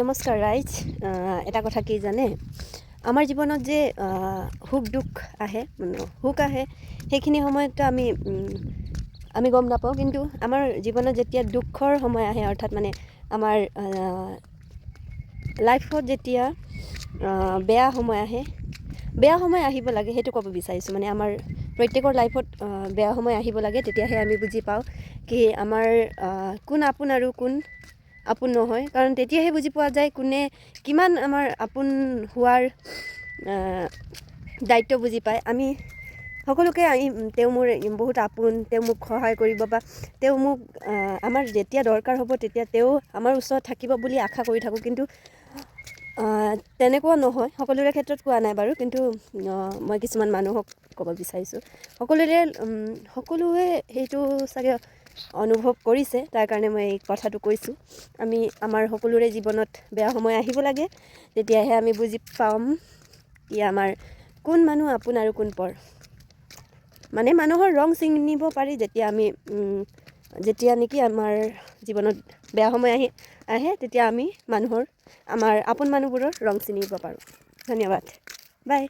নমস্কাৰ ৰাইজ। এটা কথা কি জানে, আমাৰ জীৱনত যে সুখ দুখ আহে, সুখ আহে সেইখিনি সময়ততো আমি গম নাপাওঁ, কিন্তু আমাৰ জীৱনত যেতিয়া দুখৰ সময় আহে, অৰ্থাৎ মানে আমাৰ লাইফত যেতিয়া বেয়া সময় আহে, বেয়া সময় আহিব লাগে সেইটো ক'ব বিচাৰিছোঁ। মানে আমাৰ প্ৰত্যেকৰ লাইফত বেয়া সময় আহিব লাগে, তেতিয়াহে আমি বুজি পাওঁ কি আমাৰ কোন আপোন আৰু কোন আপোন নহয়। কাৰণ তেতিয়াহে বুজি পোৱা যায় কোনে কিমান আমাৰ আপোন হোৱাৰ দায়িত্ব বুজি পায়। আমি সকলোকে তেওঁ মোৰ বহুত আপোন, তেওঁ মোক সহায় কৰিব বা তেওঁ মোক আমাৰ যেতিয়া দৰকাৰ হ'ব তেতিয়া তেওঁ আমাৰ ওচৰত থাকিব বুলি আশা কৰি থাকোঁ, কিন্তু তেনেকুৱা নহয়। সকলোৰে ক্ষেত্ৰত কোৱা নাই বাৰু, কিন্তু মই কিছুমান মানুহক ক'ব বিচাৰিছোঁ। সকলোৱে সেইটো চাগে অনুভৱ কৰিছে, তাৰ কাৰণে মই এই কথাটো কৈছোঁ। আমাৰ সকলোৰে জীৱনত বেয়া সময় আহিব লাগে, তেতিয়াহে আমি বুজি পাম কি আমাৰ কোন মানুহ আপোন আৰু কোন পৰ। মানে মানুহৰ ৰং চিনিব পাৰি যেতিয়া নেকি আমাৰ জীৱনত বেয়া সময় আহে তেতিয়া আমি আমাৰ আপোন মানুহবোৰৰ ৰং চিনিব পাৰোঁ। ধন্যবাদ, বাই।